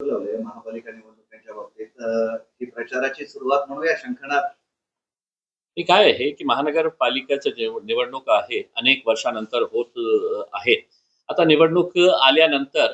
लावले महापालिका निवडणुकांच्या बाबतीत ही प्रचाराची सुरुवात म्हणूया शंखनाद. हे काय आहे की महानगरपालिकेचं जे निवडणूक आहे अनेक वर्षानंतर होत आहे. आता निवडणूक आल्यानंतर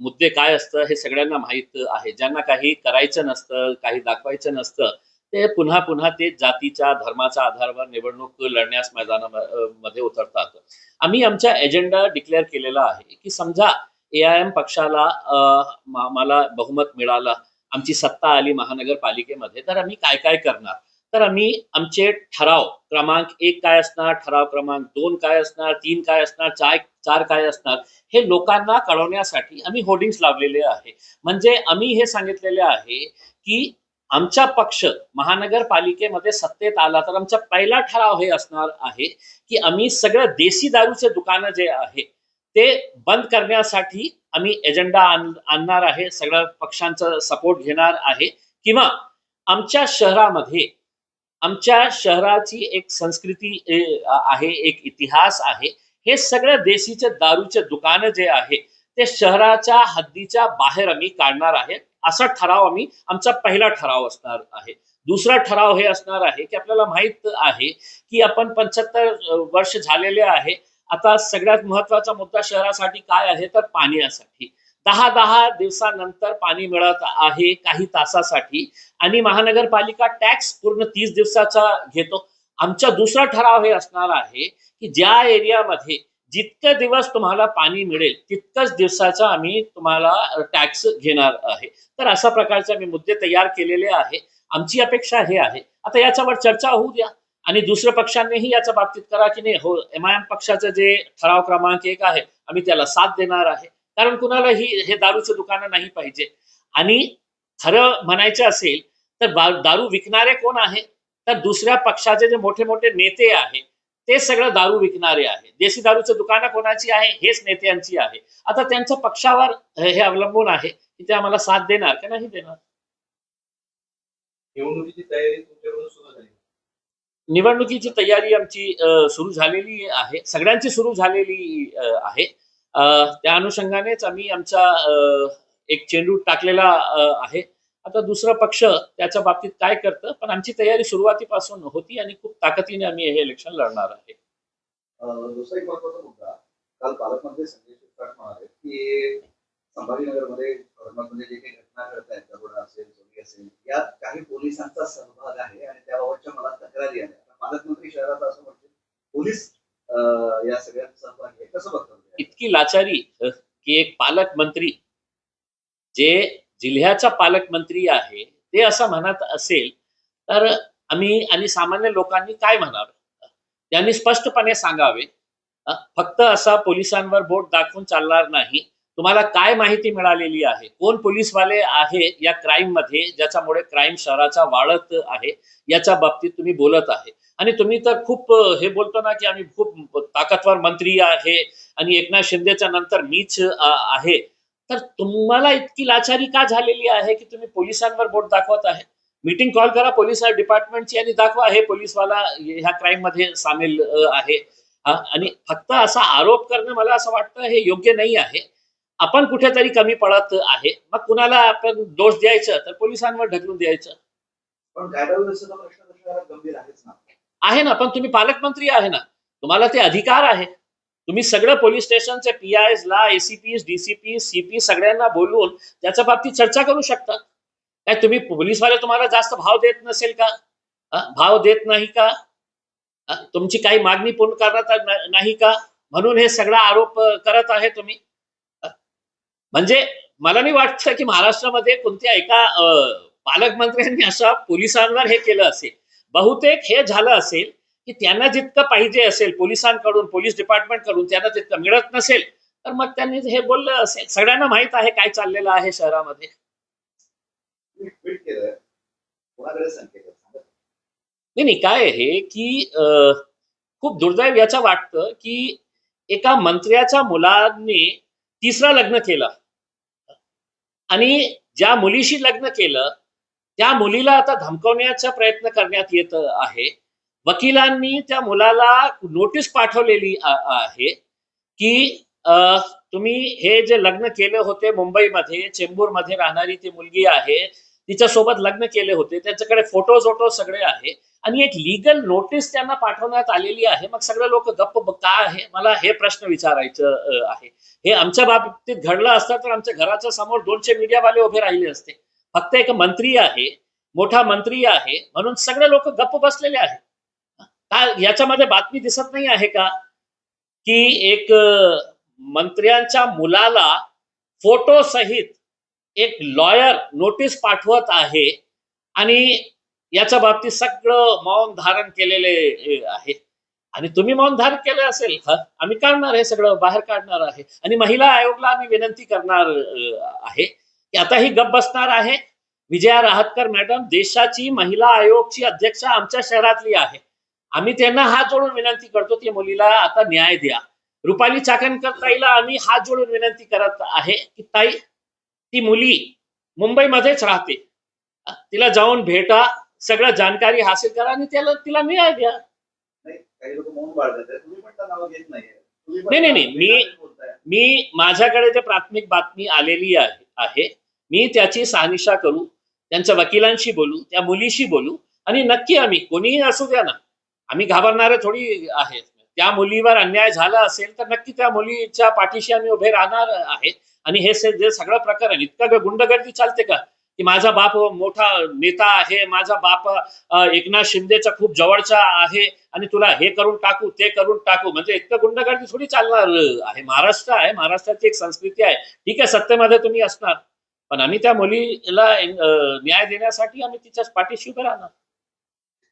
मुद्दे काय असतं हे सगळ्यांना माहीत आहे. ज्यांना काही करायचं नसतं, काही दाखवायचं नसतं, ते पुन्हा पुन्हा ते जातीच्या धर्माच्या आधारावर निवडणूक लढण्यास मैदानामध्ये उतरतात. आम्ही आमचा एजेंडा डिक्लेअर केलेला आहे की समजा AIM पक्षाला मला बहुमत मिळालं, आमची सत्ता आली महानगरपालिकेमध्ये, तर आम्ही काय काय करणार. तर आम्ही आमचे ठराव क्रमांक 1 काय असणार, ठराव क्रमांक 2 काय असणार, 3 काय असणार, 4 काय असणार, हे लोकांना कळवण्यासाठी आम्ही होर्डिंग्स लावलेले आहे. म्हणजे आम्ही हे सांगितलेले आहे की आमचा पक्ष महानगरपालिकेमध्ये सत्तेत आला तर आमचा पहिला ठराव हे असणार आहे की आम्ही सगळं देशी दारूचे दुकानं जे आहे ते बंद करण्यासाठी आम्ही एजेंडा आणणार आहे. सगळ्या पक्षांचा सपोर्ट घेणार आहे. किंवा आमच्या शहरामध्ये आमच्या शहराची एक संस्कृती आहे, एक इतिहास आहे. हे सगळं देशीचे दारूचे दुकानं जे आहे ते शहराच्या हद्दीच्या बाहेर आम्ही काढणार आहे. असा ठराव आम्ही आमचा पहिला ठराव असणार आहे. दुसरा ठराव हे असणार आहे की आपल्याला माहित आहे की आपण 75 वर्ष झालेले आहे. आता सगळ्यात महत्वाचा मुद्दा शहरासाठी काय आहे तर पाण्यासाठी. 10 दिवसानंतर पाणी मिळत आहे, काही तासासाठी, आणि महानगरपालिका टॅक्स पूर्ण 30 दिवसाचा घेतो. आमचा दुसरा ठराव हे असणार आहे की ज्या एरियामध्ये जितके दिवस तुम्हाला पाणी मिळेल तितकंच दिवसाचा आम्ही तुम्हाला टॅक्स घेणार आहे. तर अशा प्रकारचे आम्ही मुद्दे तयार केलेले आहे. आमची अपेक्षा हे आहे, आता याच्यावर चर्चा होऊ द्या आणि दुसऱ्या पक्षांनीही याच्या बाबतीत करा की नाही. हो, MIM पक्षाचं जे ठराव क्रमांक 1 आहे आम्ही त्याला साथ देणार आहे, कारण कुणालाही हे दारूचं दुकानं नाही पाहिजे. आणि खरं म्हणायचं असेल तर दारू विकणारे कोण आहे तर दुसऱ्या पक्षाचे जे मोठे मोठे नेते आहे ते सगळं दारू विकणारे आहे. देशी दारूचं दुकानं कोणाची आहे हेच नेत्यांची आहे. आता त्यांच्या पक्षावर हे अवलंबून आहे की ते आम्हाला साथ देणार का नाही देणार. निवडणुकीची तयारी तुमच्याकडून सुरू झाली? निवडणुकीची तयारी आमची सुरू झालेली आहे, सगळ्यांची सुरू झालेली आहे. त्या अनुषंगानेच आम्ही आमचा एक चेंडू टाकलेला आहे. आता दुसरा पक्ष त्याच्या बाबतीत काय करतं, पण आमची तयारी सुरुवातीपासून होती आणि खूप ताकदीने आम्ही हे इलेक्शन लढणार आहे. दुसरा एक महत्वाचा मुद्दा, काल पालकमंत्री संजय शिरसाट म्हणाले की संभाजीनगरमध्ये धर्मामध्ये जे काही घटना घडत आहेत, दरोडा असेल, चोरी असेल, यात काही पोलिसांचा सहभाग आहे आणि त्याबाबतच्या मला तक्रारी आल्या. पालकमंत्री शहरात असं म्हणते पोलीस या सगळ्यात सहभागी आहे, कसं बघतात? इतकी लाचारी की एक पालकमंत्री जे जिल्ह्याचा पालकमंत्री आहे ते असं म्हणत असेल तर आम्ही आणि सामान्य लोकांनी काय म्हणावे. त्यांनी स्पष्टपणे सांगावे. फक्त असा पोलिसांवर बोट दाखवून चालणार नाही. तुम्हाला काय माहिती मिळालेली आहे, कोण पोलीसवाले आहे या क्राईम मध्ये ज्याच्यामुळे क्राईम शहराचा वाढत आहे, याच्या बाबतीत तुम्ही बोलत आहे. आणि तुम्ही तर खूप हे बोलतो ना की आम्ही खूप ताकदवर मंत्री आहे आणि एकनाथ शिंदेच्या नंतर मीच आहे. तर तुम्हाला इतकी लाचारी का झालेली आहे की तुम्ही पोलिसांवर बोट दाखवत आहे. मीटिंग कॉल करा पोलीस डिपार्टमेंटची आणि दाखवा हे पोलीसवाला ह्या क्राईम मध्ये सामील आहे. आणि फक्त असा आरोप करणं मला असं वाटतं हे योग्य नाही आहे. आपण कुठेतरी कमी पडत आहे, मग कुणाला आपण दोष द्यायचं तर पोलिसांवर ढकलून द्यायचं. पण कायदा व्यवस्थेचा प्रश्न तर शहरात गंभीर आहेच ना. आहे ना, पण तुम्ही पालकमंत्री आहे ना, तुम्हाला ते अधिकार आहे. तुम्ही सगळं पोलीस स्टेशनचे PIs ला, ACPs, DCPs, CP सगळ्यांना बोलवून त्याच्या बाबतीत चर्चा करू शकता. काय तुम्ही पोलीसवाले तुम्हाला जास्त भाव देत नसेल का, भाव देत नाही का, तुमची काही मागणी पूर्ण करत नाही का, म्हणून हे सगळा आरोप करत आहे तुम्ही. म्हणजे मला नाही वाटतं की महाराष्ट्रामध्ये कोणत्या एका पालकमंत्र्यांनी अशा पोलिसांवर हे केलं असेल. बहुतेक हे झालं असेल की त्यांना जितकं पाहिजे असेल पोलिसांकडून, पोलीस डिपार्टमेंट कडून त्यांना तितकं मिळत नसेल तर मग त्यांनी हे बोललं असेल. सगळ्यांना माहित आहे काय चाललेलं आहे शहरामध्ये. नाही काय आहे की खूप दुर्दैव याचं वाटतं की एका मंत्र्याच्या मुलाने तिसरं लग्न केलं आणि ज्या मुलीशी लग्न केलं त्या मुलीला आता धमकवण्याचा प्रयत्न करण्यात येत आहे. वकिलांनी त्या मुलाला नोटीस पाठवलेली आहे की तुम्ही हे जे लग्न केले होते मुंबईमध्ये चेंबूरमध्ये राहणारी ती मुलगी आहे, तिच्यासोबत लग्न केले होते, त्याच्याकडे फोटो सगळे आहे आणि एक लीगल नोटीस त्यांना पाठवण्यात आलेली आहे. मग सगळे लोक का आहे? मला हे प्रश्न विचारायचं आहे. हे आमच्या बाबतीत घडलं असतं तर आमच्या घराच्या समोर 200 मीडियावाले उभे राहिले असते. फक्त एक मंत्री आहे, मोठा मंत्री आहे म्हणून सगळे लोक गप्प बसलेले आहेत. काय याच्यामध्ये बातमी दिसत नाही आहे का, की एक मंत्र्यांच्या मुलाला फोटो सहित एक लॉयर नोटीस पाठवत आहे आणि याच्या बाबतीत सगळं मौन धारण केलेले आहे. आणि तुम्ही मौन धारण केलं असेल, आम्ही काढणार हे सगळं बाहेर काढणार आहे आणि महिला आयोगला आम्ही विनंती करणार आहे की आता ही गप बसणार आहे. विजया रहाटकर मॅडम देशाची महिला आयोगची अध्यक्ष आमच्या शहरातली आहे. आम्ही त्यांना हात जोडून विनंती करतो की मुलीला आता न्याय द्या. रुपाली चाकणकर ताईला आम्ही हात जोडून विनंती करत आहे की ताई, ती मुली मुंबईमध्येच राहते, तिला जाऊन भेटा, सगळं जानकारी हासिल करा आणि तिला न्याय द्या. नाही, काही लोक मौन बाळगतात, तुम्ही पण त्या नावं घेत नाहीये. तुम्ही पण नाही, बिनधास्त बोलताय. मी माझ्याकडे जे प्राथमिक बातमी आलेली आहे, मी त्याची शहानिशा करू, त्यांच्या वकिलांशी बोलू, त्या मुलीशी बोलू आणि नक्की आम्ही कोणीही असू द्या ना, आम्ही घाबरणारे थोडी आहेत. त्या मुलीवर अन्याय झाला असेल तर नक्की त्या मुलीच्या पाठीशी आम्ही उभे राहणार आहे. आणि हे जे सगळं प्रकरण इतकं गुंडगर्दी चालते का, की माझा बाप मोठा नेता आहे, माझा बाप एकनाथ शिंदेचा खूप जवळचा आहे आणि तुला हे करून टाकू ते करून टाकू, म्हणजे इतकं गुंडगर्दी थोडी चालणार आहे. महाराष्ट्र आहे, महाराष्ट्राची एक संस्कृती आहे. ठीक आहे, सत्तेमध्ये तुम्ही असणार, पण आम्ही त्या मुलीला न्याय देण्यासाठी आम्ही तिच्याच पाठीशी उभे राहणार.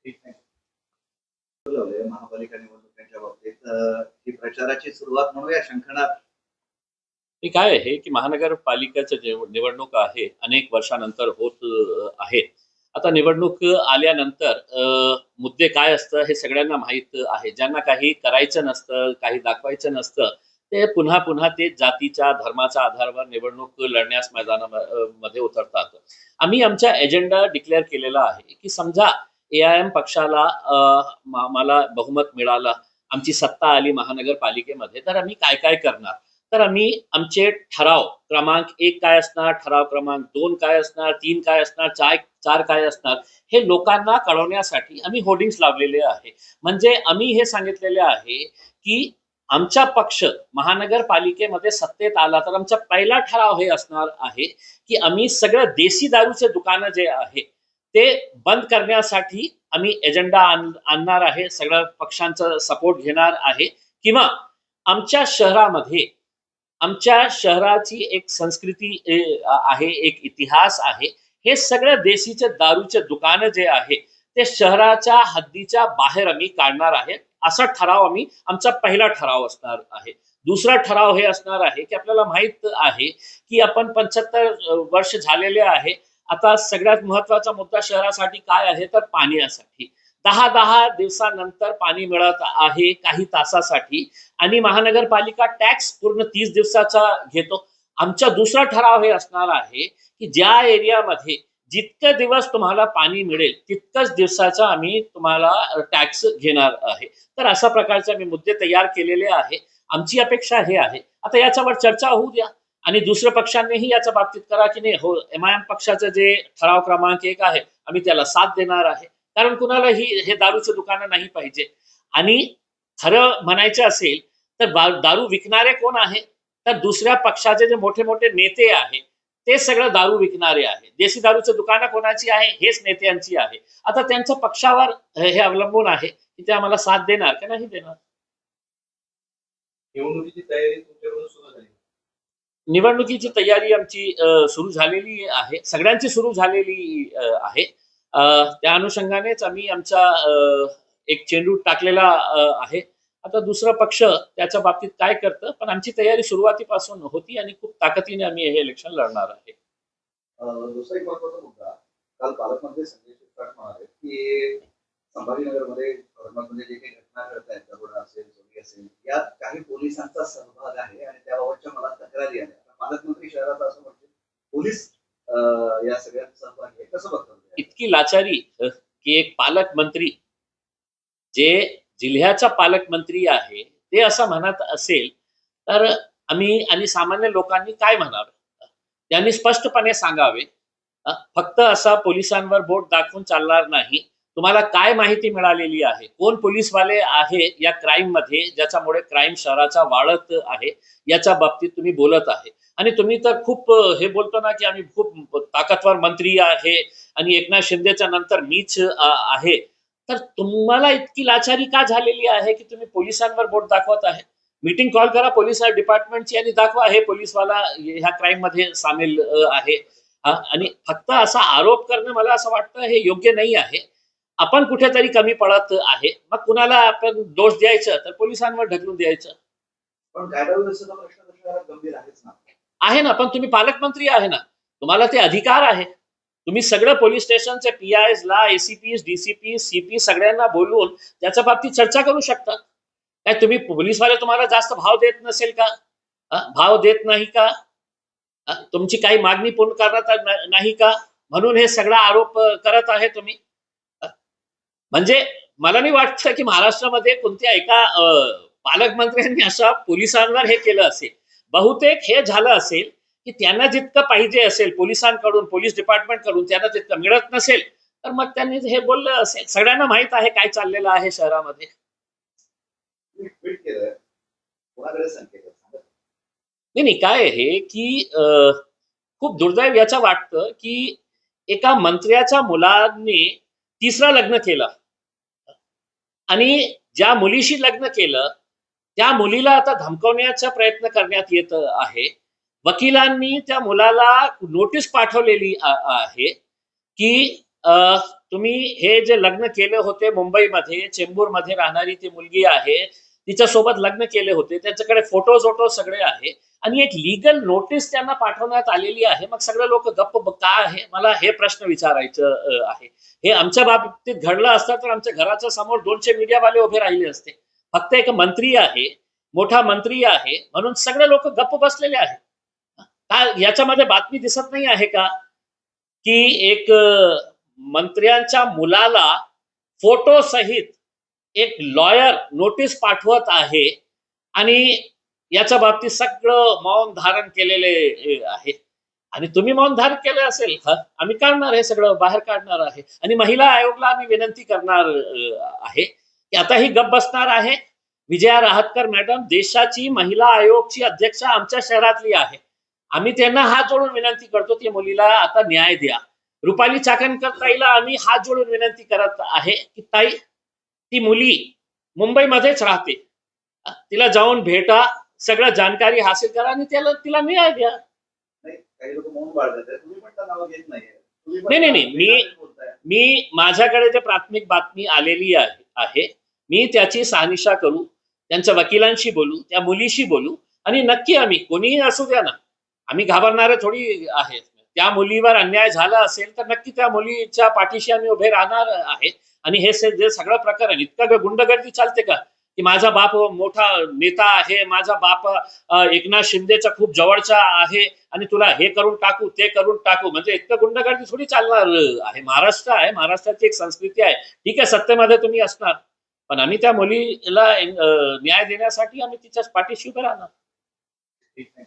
ठीक आहे. बोलवलंय महापालिका निवडणुकांच्या बाबतीत ही प्रचाराची सुरुवात म्हणूया शंखनाद. हे काय आहे की महानगरपालिकेच्या निवडणूक आहे, अनेक वर्षानंतर होत आहे. आता निवडणूक आल्यानंतर मुद्दे काय असतं हे सगळ्यांना माहीत आहे. ज्यांना काही करायचं नसतं, काही दाखवायचं नसतं, ते पुन्हा पुन्हा ते जातीच्या धर्माच्या आधारावर निवडणूक लढण्यास मैदानामध्ये उतरतात. आम्ही आमचा एजेंडा डिक्लेअर केलेला आहे की समजा AIM पक्षाला मला बहुमत मिळालं, आमची सत्ता आली महानगरपालिकेमध्ये, तर आम्ही काय काय करणार. तर आम्ही आमचे ठराव क्रमांक 1 काय असणार, ठराव क्रमांक 2 काय असणार, 3 काय असणार, 4 काय असणार, हे लोकांना कळवण्यासाठी आम्ही होर्डिंग्स लावलेले आहे. म्हणजे आम्ही हे सांगितलेले आहे की आमचा पक्ष महानगरपालिकेमध्ये सत्तेत आला तर आमचा पहिला ठराव हे असणार आहे की आम्ही सगळं देशी दारूचे दुकानं जे आहे ते बंद करण्यासाठी आम्ही एजेंडा आणणार आहे. सगळ्या पक्षांचा सपोर्ट घेणार आहे. किंवा आमच्या शहरामध्ये, आमच्या शहराची एक संस्कृती आहे, एक इतिहास आहे. हे सगळं देशीचे दारूचे दुकानं जे आहे ते शहराच्या हद्दीच्या बाहेर आम्ही काढणार आहे. असा ठराव आमचा पहिला ठराव असणार आहे. दुसरा ठराव हे असणार आहे की आपल्याला माहित आहे की आपण 75 वर्ष झालेले आहे. आता सगळ्यात महत्वाचा मुद्दा शहरासाठी काय आहे तर पाण्यासाठी. 10 दिवसानंतर पाणी मिळत आहे, काही तासासाठी, आणि महानगरपालिका टॅक्स पूर्ण 30 दिवसाचा घेतो. आमचा दुसरा ठराव हे असणार आहे की ज्या एरियामध्ये जितके दिवस तुम्हाला पाणी मिळेल तितकंच दिवसाचा आम्ही तुम्हाला टॅक्स घेणार आहे. तर अशा प्रकारचे आम्ही मुद्दे तयार केलेले आहे. आमची अपेक्षा हे आहे, आता याच्यावर चर्चा होऊ द्या आणि दुसऱ्या पक्षांनीही याच्या बाबतीत करा की नाही. हो, MIM पक्षाचं जे ठराव क्रमांक 1 आहे आम्ही त्याला साथ देणार आहे, कारण कुणालाही हे दारूचं दुकानं नाही पाहिजे. आणि खरं म्हणायचं असेल तर दारू विकणारे कोण आहे तर दुसऱ्या पक्षाचे जे मोठे मोठे नेते आहे ते सगळं दारू विकणारे आहे. देशी दारूचं दुकानं कोणाची आहे, हेच नेत्यांची आहे. आता त्यांच्या पक्षावर हे अवलंबून आहे की ते आम्हाला साथ देणार की नाही देणार. निवडणुकीची तयारी तुमच्याकडून सुरू झाली? निवडणुकीची तयारी आमची सुरू झालेली आहे, सगळ्यांची सुरू झालेली आहे. त्या अनुषंगानेच आम्ही आमचा एक चेंडू टाकलेला आहे. आता दुसरा पक्ष त्याच्या बाबतीत काय करतं, पण आमची तयारी सुरुवातीपासून होती आणि खूप ताकदीने आम्ही हे इलेक्शन लढणार आहे. दुसरा एक महत्वाचा मुद्दा, काल पालकमंत्री संजय शिरसाट म्हणाले की संभाजीनगरमध्ये औरंगाबादमध्ये जे काही घटना घडत आहेत, दरोडा असेल, चोरी असेल, यात काही पोलिसांचा सहभाग आहे आणि त्याबाबतच्या मला तक्रारी आल्या. पालकमंत्री शहरात असं म्हणते पोलीस या सगळ्यात सहभागी आहे, कसं बघतात? इतकी लाचारी की एक पालकमंत्री जे जिल्ह्याचा पालकमंत्री आहे ते असं म्हणत असेल तर आम्ही आणि सामान्य लोकांनी काय म्हणावे, त्यांनी स्पष्टपणे सांगावे. फक्त असा पोलिसांवर बोट दाखवून चालणार नाही. तुम्हाला काय माहिती मिळालेली आहे, कोण पोलीसवाले आहे या क्राईम मध्ये ज्याच्यामुळे क्राईम शहराचा वाढत आहे, याच्या बाबतीत तुम्ही बोलत आहे. आणि तुम्ही तर खूप हे बोलतो ना की आम्ही खूप ताकदवर मंत्री आहे आणि एकनाथ शिंदेच्या नंतर मीच आहे. तर तुम्हाला इतकी लाचारी का झालेली आहे की तुम्ही पोलिसांवर बोट दाखवत आहे? मीटिंग कॉल करा पोलीस डिपार्टमेंटची आणि दाखवा हे पोलीसवाला ह्या क्राईम मध्ये सामील आहे. आणि फक्त असा आरोप करणं मला असं वाटतं हे योग्य नाही आहे. आपण कुठेतरी कमी पडत आहे, मग कुणाला आपण दोष द्यायचं तर पोलिसांवर ढकलून द्यायचं. पण कायदा व्यवस्थेचा प्रश्न तर शहरात गंभीर आहेच ना. आहे ना, पण तुम्ही पालकमंत्री आहे ना, तुम्हाला ते अधिकार आहे. तुम्ही सगळं पोलीस स्टेशनचे PIs ला ACPs, DCPs, CP सगळ्यांना बोलवून त्याच्या बाबतीत चर्चा करू शकता. काय तुम्ही पोलीसवाले तुम्हाला जास्त भाव देत नसेल का? भाव देत नाही का? तुमची काही मागणी पूर्ण करत नाही का? म्हणून हे सगळा आरोप करत आहे तुम्ही. म्हणजे मला नाही वाटतं की महाराष्ट्रामध्ये कोणत्या एका पालकमंत्र्यांनी अशा पोलिसांवर हे केलं असेल. बहुतेक हे झालं असेल की त्यांना जितकं पाहिजे असेल पोलिसांकडून, पोलीस डिपार्टमेंट कडून त्यांना जितकं मिळत नसेल, तर मग त्यांनी हे बोललं असेल. सगळ्यांना माहित आहे काय चाललेलं आहे शहरामध्ये. तुम्ही ट्विट केलंय, कोणाकडे संकेत आहेत? सांगा. नाही नाही, काय आहे की खूप दुर्दैव याचं वाटतं की एका मंत्र्याच्या मुलाने तिसरं लग्न केलं आणि ज्या मुलीशी लग्न केलं त्या मुलीला आता धमकवण्याचा प्रयत्न करण्यात येत आहे. वकिलांनी त्या मुलाला नोटीस पाठवलेली आहे की तुम्ही हे जे लग्न केले होते मुंबईमध्ये चेंबूरमध्ये राहणारी ती मुलगी आहे, तिच्यासोबत लग्न केले होते, त्याच्याकडे फोटो सगळे आहे आणि एक लीगल नोटीस त्यांना पाठवण्यात आलेली आहे. मग सगळे लोक गप्प का आहे? मला हे प्रश्न विचारायचं आहे. हे आमच्या बाबतीत घडलं असतं तर आमच्या घराच्या समोर 200 मीडियावाले उभे राहिले असते. फक्त एक मंत्री आहे, मोठा मंत्री आहे म्हणून सगळे लोक गप्प बसलेले आहेत. काय याच्यामध्ये बातमी दिसत नाही आहे का की एक मंत्र्यांच्या मुलाला फोटो सहित एक लॉयर नोटीस पाठवत आहे आणि याच्या बाबतीत सगळं मौन धारण केलेले आहे. आणि तुम्ही मौन धारण केले असेल, आम्ही काढणार हे सगळं बाहेर काढणार आहे आणि महिला आयोगला आम्ही विनंती करणार आहे की आता ही गप बसणार आहे. विजया रहाटकर मॅडम देशाची महिला आयोगची अध्यक्ष आमच्या शहरातली आहे. आम्ही त्यांना हात जोडून विनंती करतो की मुलीला आता न्याय द्या. रुपाली चाकणकर ताईला आम्ही हात जोडून विनंती करत आहे की ताई, ती मुली मुंबईमध्येच राहते, तिला जाऊन भेटा, सगळं जानकारी हासिल करा आणि तिला न्याय द्या. नाही, काही लोक मौन बाळगतात, तुम्ही पण त्या नाव घेत नाहीये. नाही, मी माझ्याकडे जे प्राथमिक बातमी आलेली आहे मी त्याची शहानिशा करू, त्यांच्या वकिलांशी बोलू, त्या मुलीशी बोलू आणि नक्की आम्ही कोणीही असू द्या ना, आम्ही घाबरणारे थोडी आहेत. त्या मुलीवर अन्याय झाला असेल तर नक्की त्या मुलीच्या पाठीशी आम्ही उभे राहणार आहे. आणि हे जे सगळं प्रकरण इतकं गुंडगर्दी चालते का की माझा बाप मोठा नेता आहे, माझा बाप एकनाथ शिंदेचा खूप जवळचा आहे आणि तुला हे करून टाकू ते करून टाकू, म्हणजे इतकं गुंडगर्दी थोडी चालणार आहे. महाराष्ट्र आहे, महाराष्ट्राची एक संस्कृती आहे. ठीक आहे, सत्तेमध्ये तुम्ही असणार, पण आम्ही त्या मुलीला न्याय देण्यासाठी आम्ही तिच्या पाठीशी उभे राहणार. ठीक आहे.